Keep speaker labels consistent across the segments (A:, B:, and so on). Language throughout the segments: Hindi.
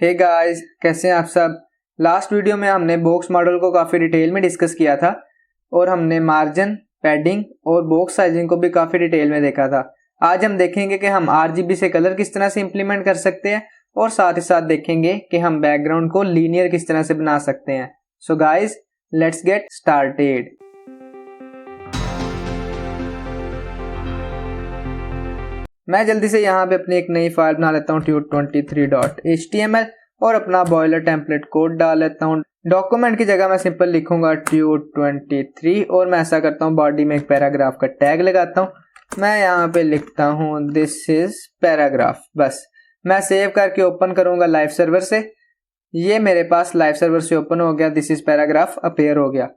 A: हे गाइस, कैसे हैं आप सब। लास्ट वीडियो में हमने बॉक्स मॉडल को काफ़ी डिटेल में डिस्कस किया था और हमने मार्जिन, पैडिंग और बॉक्स साइजिंग को भी काफ़ी डिटेल में देखा था। आज हम देखेंगे कि हम RGB से कलर किस तरह से इम्प्लीमेंट कर सकते हैं और साथ ही साथ देखेंगे कि हम बैकग्राउंड को लीनियर किस तरह से बना सकते हैं। So guys, let's get started. मैं जल्दी से यहाँ पे अपनी एक नई फाइल बना लेता हूँ tube23.html और अपना बॉयलर टेम्पलेट कोड डाल लेता हूँ। डॉक्यूमेंट की जगह मैं सिंपल लिखूंगा tube23 और मैं ऐसा करता हूँ बॉडी में एक पैराग्राफ का टैग लगाता हूँ। मैं यहाँ पे लिखता हूँ दिस इज पैराग्राफ। बस मैं सेव करके ओपन करूंगा लाइव सर्वर से। ये मेरे पास लाइव सर्वर से ओपन हो गया, दिस इज पैराग्राफ अपेयर हो गया।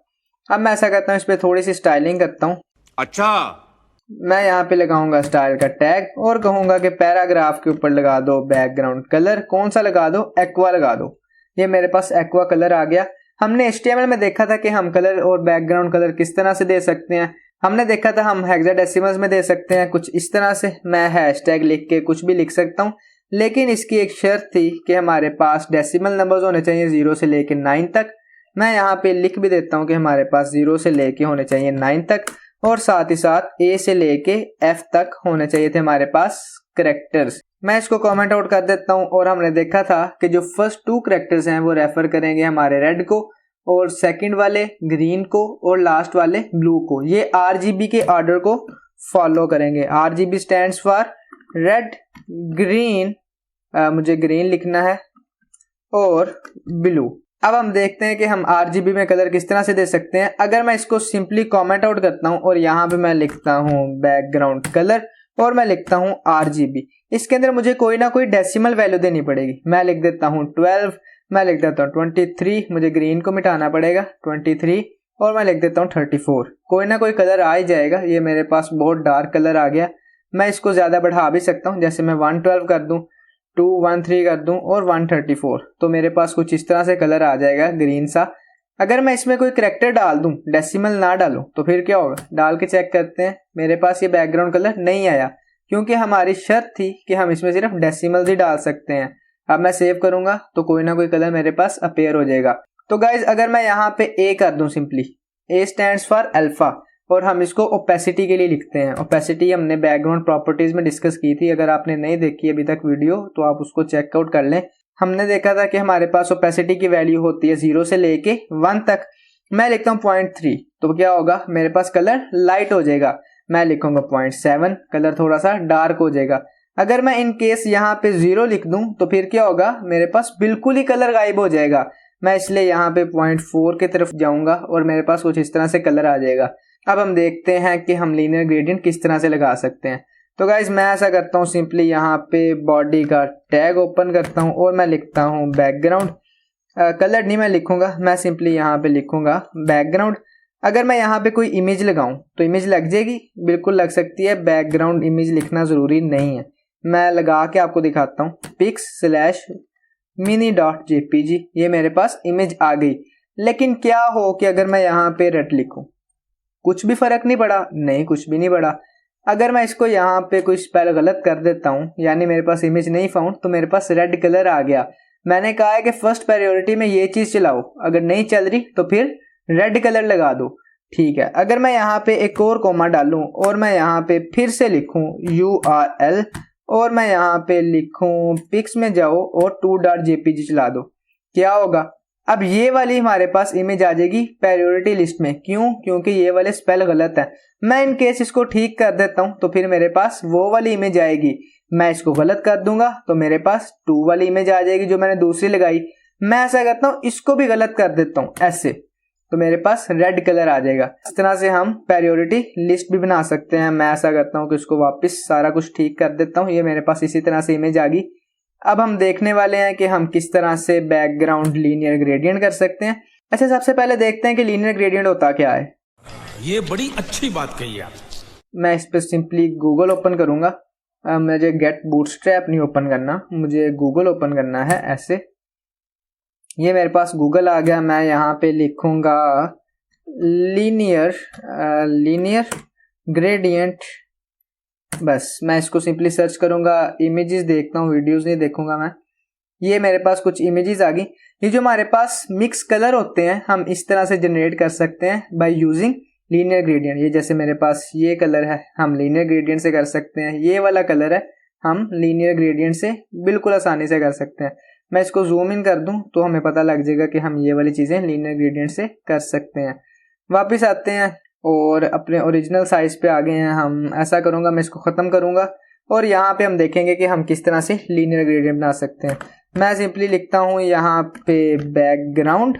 A: अब मैं ऐसा करता हूँ, इस पर थोड़ी सी स्टाइलिंग करता हूँ।
B: अच्छा,
A: मैं यहाँ पे लगाऊंगा स्टाइल का टैग और कहूंगा कि पैराग्राफ के ऊपर लगा दो बैकग्राउंड कलर। कौन सा लगा दो? एक्वा लगा दो। ये मेरे पास एक्वा कलर आ गया। हमने HTML में देखा था कि हम कलर और बैकग्राउंड कलर किस तरह से दे सकते हैं। हमने देखा था हम हेक्साडेसिमल्स में दे सकते हैं कुछ इस तरह से। मैं हैशटैग लिख के कुछ भी लिख सकता हूँ, लेकिन इसकी एक शर्त थी कि हमारे पास डेसिमल नंबर्स होने चाहिए 0 से लेके 9 तक। मैं यहाँ पे लिख भी देता हूँ कि हमारे पास 0 से लेके होने चाहिए 9 तक और साथ ही साथ A से लेके F तक होने चाहिए थे हमारे पास करेक्टर्स। मैं इसको कमेंट आउट कर देता हूँ और हमने देखा था कि जो फर्स्ट 2 करेक्टर्स हैं वो रेफर करेंगे हमारे रेड को और सेकंड वाले ग्रीन को और लास्ट वाले ब्लू को। ये RGB के ऑर्डर को फॉलो करेंगे। RGB stands for red, green, मुझे ग्रीन लिखना है, और ब्लू। अब हम देखते हैं कि हम RGB में कलर किस तरह से दे सकते हैं। अगर मैं इसको सिंपली कमेंट आउट करता हूं और यहाँ पे मैं लिखता हूं बैकग्राउंड कलर और मैं लिखता हूं RGB, इसके अंदर मुझे कोई ना कोई डेसिमल वैल्यू देनी पड़ेगी। मैं लिख देता हूं 12, मैं लिख देता हूं 23, मुझे ग्रीन को मिटाना पड़ेगा 23, और मैं लिख देता हूं 34। कोई ना कोई कलर आ ही जाएगा। ये मेरे पास बहुत डार्क कलर आ गया। मैं इसको ज्यादा बढ़ा भी सकता हूँ, जैसे मैं 112 कर दूं, 213 कर दूं और 134, तो मेरे पास कुछ इस तरह से कलर आ जाएगा ग्रीन सा। अगर मैं इसमें कोई करेक्टर डाल दूं, डेसिमल ना डालूं, तो फिर क्या होगा? डाल के चेक करते हैं। मेरे पास ये बैकग्राउंड कलर नहीं आया क्योंकि हमारी शर्त थी कि हम इसमें सिर्फ डेसिमल ही डाल सकते हैं। अब मैं सेव करूंगा तो कोई ना कोई कलर मेरे पास अपेयर हो जाएगा। तो गाइज, अगर मैं यहाँ पे A कर दूं, simply A stands for alpha, और हम इसको ओपेसिटी के लिए लिखते हैं। ओपेसिटी हमने बैकग्राउंड प्रॉपर्टीज में डिस्कस की थी। अगर आपने नहीं देखी अभी तक वीडियो तो आप उसको चेकआउट कर लें। हमने देखा था कि हमारे पास ओपेसिटी की वैल्यू होती है 0 से लेके 1 तक। मैं लिखता हूँ 0.3, तो क्या होगा? मेरे पास कलर लाइट हो जाएगा। मैं लिखूंगा 0.7, कलर थोड़ा सा डार्क हो जाएगा। अगर मैं इन केस यहाँ पे 0 लिख दूं तो फिर क्या होगा? मेरे पास बिल्कुल ही कलर गायब हो जाएगा। मैं इसलिए यहाँ पे 0.4 की तरफ जाऊंगा और मेरे पास कुछ इस तरह से कलर आ जाएगा। अब हम देखते हैं कि हम लीनियर ग्रेडियंट किस तरह से लगा सकते हैं। तो गाइज, मैं ऐसा करता हूँ, सिंपली यहाँ पे बॉडी का टैग ओपन करता हूँ और मैं लिखता हूँ बैकग्राउंड कलर। नहीं मैं लिखूंगा, मैं सिंपली यहाँ पे लिखूंगा बैकग्राउंड। अगर मैं यहाँ पे कोई इमेज लगाऊं तो इमेज लग जाएगी, बिल्कुल लग सकती है। बैकग्राउंड इमेज लिखना जरूरी नहीं है। मैं लगा के आपको दिखाता हूँ, pics/mini.jpg, ये मेरे पास इमेज आ गई। लेकिन क्या हो कि अगर मैं यहाँ पे रेड लिखूं, कुछ भी फर्क नहीं पड़ा। नहीं, कुछ भी नहीं पड़ा। अगर मैं इसको यहाँ पे कोई स्पेल गलत कर देता हूँ, यानी मेरे पास इमेज नहीं फाउंड, तो मेरे पास रेड कलर आ गया। मैंने कहा है कि फर्स्ट प्रायोरिटी में ये चीज चलाओ, अगर नहीं चल रही तो फिर रेड कलर लगा दो। ठीक है। अगर मैं यहाँ पे एक और कोमा डालूं और मैं यहाँ पे फिर से लिखूं URL और मैं यहाँ पे लिखूं पिक्स में जाओ और 2.jpg चला दो, क्या होगा? अब ये वाली हमारे पास इमेज आ जाएगी प्रायोरिटी लिस्ट में। क्यों? क्योंकि ये वाले स्पेल गलत है। मैं इन केस इसको ठीक कर देता हूं तो फिर मेरे पास वो वाली इमेज आएगी। मैं इसको गलत कर दूंगा तो मेरे पास 2 वाली इमेज आ जाएगी जो मैंने दूसरी लगाई। मैं ऐसा करता हूं, इसको भी गलत कर देता हूं ऐसे, तो मेरे पास रेड कलर आ जाएगा। इस तरह से हम प्रायोरिटी लिस्ट भी बना सकते हैं। मैं ऐसा करता हूं कि इसको वापस सारा कुछ ठीक कर देता हूं। ये मेरे पास इसी तरह से इमेज आ गई। अब हम देखने वाले हैं कि हम किस तरह से बैकग्राउंड लीनियर ग्रेडियंट कर सकते हैं। अच्छा, सबसे पहले देखते हैं कि लीनियर ग्रेडियंट होता क्या है।
B: ये बड़ी अच्छी बात कही आप।
A: मैं इस पर सिंपली गूगल ओपन करूंगा। मुझे गेट बूटस्ट्रैप नहीं ओपन करना, मुझे गूगल ओपन करना है ऐसे। ये मेरे पास गूगल आ गया। मैं यहाँ पे लिखूंगा लीनियर ग्रेडियंट। बस मैं इसको सिंपली सर्च करूंगा। इमेजेस देखता हूँ, वीडियोस नहीं देखूंगा मैं। ये मेरे पास कुछ इमेजेस आ गई। ये जो हमारे पास मिक्स कलर होते हैं हम इस तरह से जनरेट कर सकते हैं बाय यूजिंग लीनियर ग्रेडियंट। ये जैसे मेरे पास ये कलर है हम लीनियर ग्रेडियंट से कर सकते हैं, ये वाला कलर है हम लीनियर ग्रेडियंट से बिल्कुल आसानी से कर सकते हैं। मैं इसको जूम इन कर दूं तो हमें पता लग जाएगा कि हम ये वाली चीज़ें लीनियर ग्रेडियंट से कर सकते हैं। वापस आते हैं और अपने ओरिजिनल साइज पे आ गए हैं हम। ऐसा करूँगा, मैं इसको ख़त्म करूँगा और यहाँ पे हम देखेंगे कि हम किस तरह से लीनियर ग्रेडियंट बना सकते हैं। मैं सिंपली लिखता हूँ यहाँ पे बैकग्राउंड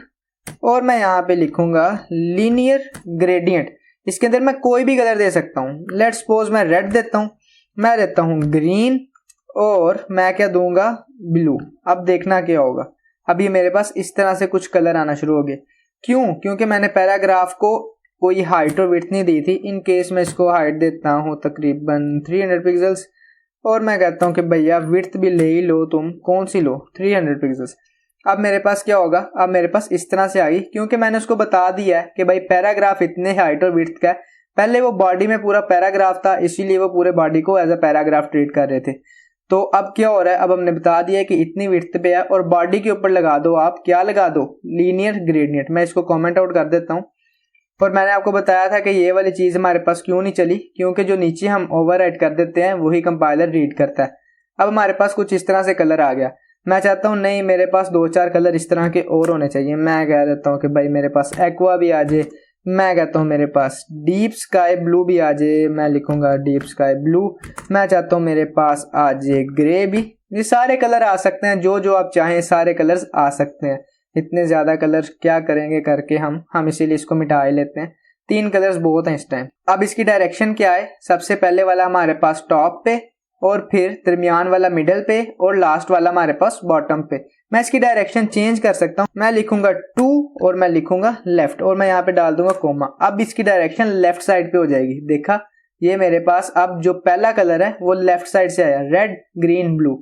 A: और मैं यहाँ पे लिखूँगा लीनियर ग्रेडियंट। इसके अंदर मैं कोई भी कलर दे सकता हूँ। लेट्स सपोज मैं रेड देता हूँ, मैं देता हूँ ग्रीन और मैं क्या दूंगा ब्लू। अब देखना क्या होगा, अब ये मेरे पास इस तरह से कुछ कलर आना शुरू हो गए। क्यों? क्योंकि मैंने पैराग्राफ को कोई हाइट और विड्थ नहीं दी थी। इन केस मैं इसको हाइट देता हूँ तकरीबन 300 पिक्सल्स और मैं कहता हूँ कि भैया विड्थ भी ले ही लो, तुम कौन सी लो, 300 पिक्सल्स। अब मेरे पास क्या होगा, अब मेरे पास इस तरह से आ गई क्योंकि मैंने उसको बता दिया है कि भाई पैराग्राफ इतने हाइट और विड्थ का है। पहले वो बॉडी में पूरा पैराग्राफ था इसीलिए वो पूरे बॉडी को एज अ पैराग्राफ ट्रीट कर रहे थे। तो अब क्या हो रहा है, अब हमने बता दिया कि इतनी विड्थ पे है और बॉडी के ऊपर लगा दो, आप क्या लगा दो, लीनियर ग्रेडियंट। मैं इसको कमेंट आउट कर देता हूँ। और मैंने आपको बताया था कि ये वाली चीज़ हमारे पास क्यों नहीं चली, क्योंकि जो नीचे हम ओवरराइट कर देते हैं वही कंपाइलर रीड करता है। अब हमारे पास कुछ इस तरह से कलर आ गया। मैं चाहता हूँ नहीं, मेरे पास 2-4 कलर इस तरह के और होने चाहिए। मैं कह देता हूँ कि भाई मेरे पास एक्वा भी आ जाए, मैं कहता हूँ मेरे पास डीप स्काई ब्लू भी आ जाए, मैं लिखूंगा डीप स्काई ब्लू। मैं चाहता हूँ मेरे पास आ जाए ग्रे भी। ये सारे कलर आ सकते हैं, जो जो आप चाहें सारे कलर्स आ सकते हैं। इतने ज़्यादा कलर क्या करेंगे करके हम इसीलिए इसको मिटा ही लेते हैं। 3 कलर्स बहुत हैं इस टाइम। अब इसकी डायरेक्शन क्या है, सबसे पहले वाला हमारे पास टॉप पे और फिर दरमियान वाला मिडल पे और लास्ट वाला हमारे पास बॉटम पे। मैं इसकी डायरेक्शन चेंज कर सकता हूँ। मैं लिखूंगा 2 और मैं लिखूंगा लेफ्ट और मैं यहाँ पे डाल दूंगा कोमा। अब इसकी डायरेक्शन लेफ्ट साइड पे हो जाएगी। देखा, ये मेरे पास अब जो पहला कलर है वो लेफ्ट साइड से आया, रेड ग्रीन ब्लू।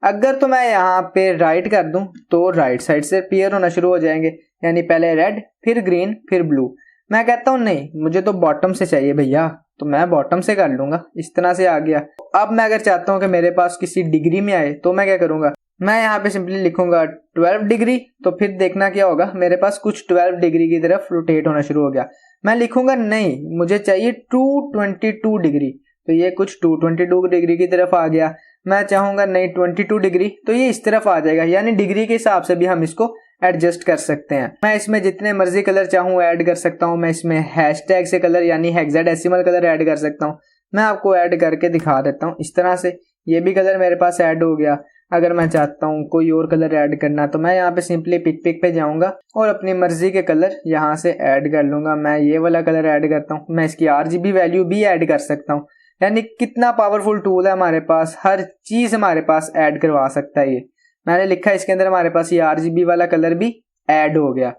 A: अगर तो मैं यहाँ पे राइट कर दूं तो राइट साइड से अपीयर होना शुरू हो जाएंगे, यानी पहले रेड फिर ग्रीन फिर ब्लू। मैं कहता हूँ नहीं, मुझे तो बॉटम से चाहिए भैया, तो मैं बॉटम से कर लूंगा। इस तरह से आ गया। अब मैं अगर चाहता हूँ कि मेरे पास किसी डिग्री में आए तो मैं क्या करूंगा, मैं यहाँ पे सिंपली लिखूंगा 12 डिग्री। तो फिर देखना क्या होगा, मेरे पास कुछ 12 डिग्री की तरफ रोटेट होना शुरू हो गया। मैं लिखूंगा नहीं, मुझे चाहिए 222 डिग्री, तो ये कुछ 222 डिग्री की तरफ आ गया। मैं चाहूंगा नहीं 22 डिग्री, तो ये इस तरफ आ जाएगा। यानी डिग्री के हिसाब से भी हम इसको एडजस्ट कर सकते हैं। मैं इसमें जितने मर्जी कलर चाहूँ ऐड कर सकता हूँ। मैं इसमें हैशटैग से कलर यानी हेक्साडेसिमल कलर ऐड कर सकता हूँ। मैं आपको ऐड करके दिखा देता हूँ। इस तरह से ये भी कलर मेरे पास ऐड हो गया। अगर मैं चाहता हूँ कोई और कलर ऐड करना तो मैं यहाँ पे सिंपली पिक पे जाऊँगा और अपनी मर्जी के कलर यहाँ से ऐड कर लूँगा। मैं ये वाला कलर ऐड करता हूँ। मैं इसकी RGB वैल्यू भी ऐड कर सकता हूँ। यानी कितना पावरफुल टूल है हमारे पास, हर चीज़ हमारे पास ऐड करवा सकता है। ये मैंने लिखा इसके अंदर हमारे पास ये RGB वाला कलर भी ऐड हो गया।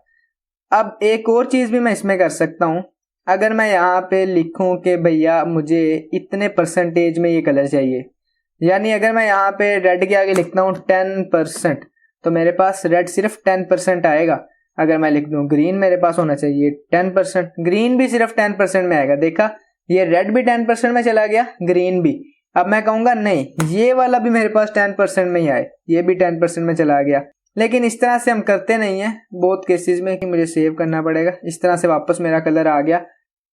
A: अब एक और चीज़ भी मैं इसमें कर सकता हूँ। अगर मैं यहाँ पे लिखूँ कि भैया मुझे इतने परसेंटेज में ये कलर चाहिए, यानी अगर मैं यहाँ पे रेड के आगे लिखता हूँ 10%, तो मेरे पास रेड सिर्फ 10% आएगा। अगर मैं लिख दूँ ग्रीन मेरे पास होना चाहिए 10%, ग्रीन भी सिर्फ 10% में आएगा। देखा, ये रेड भी 10% में चला गया, ग्रीन भी। अब मैं कहूँगा नहीं, ये वाला भी मेरे पास 10% में ही आए, ये भी 10% में चला गया। लेकिन इस तरह से हम करते नहीं हैं बहुत केसेस में कि मुझे सेव करना पड़ेगा। इस तरह से वापस मेरा कलर आ गया।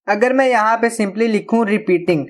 A: अगर मैं यहाँ पे सिंपली लिखूँ रिपीटिंग,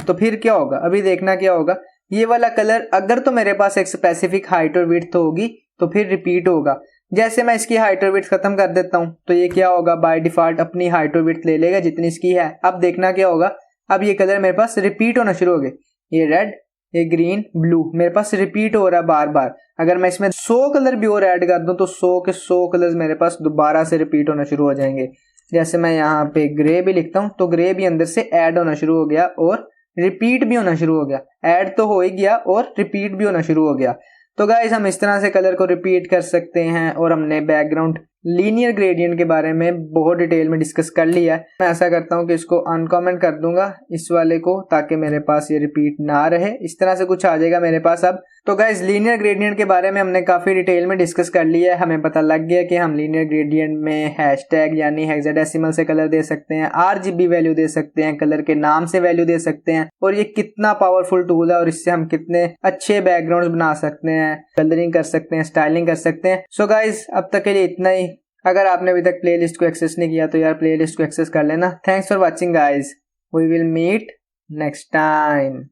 A: तो फिर क्या होगा, अभी देखना क्या होगा। ये वाला कलर अगर तो मेरे पास एक स्पेसिफिक हाइट और विड्थ होगी तो फिर रिपीट होगा। जैसे मैं इसकी हाइट और विड्थ खत्म कर देता हूँ तो ये क्या होगा, बाय डिफॉल्ट अपनी हाइट और विड्थ ले लेगा जितनी इसकी है। अब देखना क्या होगा, अब ये कलर मेरे पास रिपीट होना शुरू हो गए। ये रेड, ये ग्रीन, ब्लू मेरे पास रिपीट हो रहा है बार बार। अगर मैं इसमें 100 कलर भी और ऐड कर दूं तो 100 के 100 कलर्स मेरे पास दोबारा से रिपीट होना शुरू हो जाएंगे। जैसे मैं यहाँ पे ग्रे भी लिखता हूँ तो ग्रे भी अंदर से ऐड होना शुरू हो गया और रिपीट भी होना शुरू हो गया। ऐड तो हो ही गया और रिपीट भी होना शुरू हो गया। तो गाइस हम इस तरह से कलर को रिपीट कर सकते हैं। और हमने बैकग्राउंड लीनियर ग्रेडियंट के बारे में बहुत डिटेल में डिस्कस कर लिया है। मैं ऐसा करता हूँ कि इसको अनकमेंट कर दूंगा इस वाले को, ताकि मेरे पास ये रिपीट ना रहे। इस तरह से कुछ आ जाएगा मेरे पास। अब तो गाइज लीनियर ग्रेडियंट के बारे में हमने काफी डिटेल में डिस्कस कर लिया है। हमें पता लग गया कि हम लीनियर ग्रेडियंट में हैशटैग यानी हेक्साडेसिमल से कलर दे सकते हैं, RGB वैल्यू दे सकते हैं, कलर के नाम से वैल्यू दे सकते हैं, और ये कितना पावरफुल टूल है और इससे हम कितने अच्छे बैकग्राउंड बना सकते हैं, कलरिंग कर सकते हैं, स्टाइलिंग कर सकते हैं। सो गाइज अब तक के लिए इतना ही। अगर आपने अभी तक प्लेलिस्ट को एक्सेस नहीं किया तो यार प्लेलिस्ट को एक्सेस कर लेना। Thanks for watching guys, we will meet next time.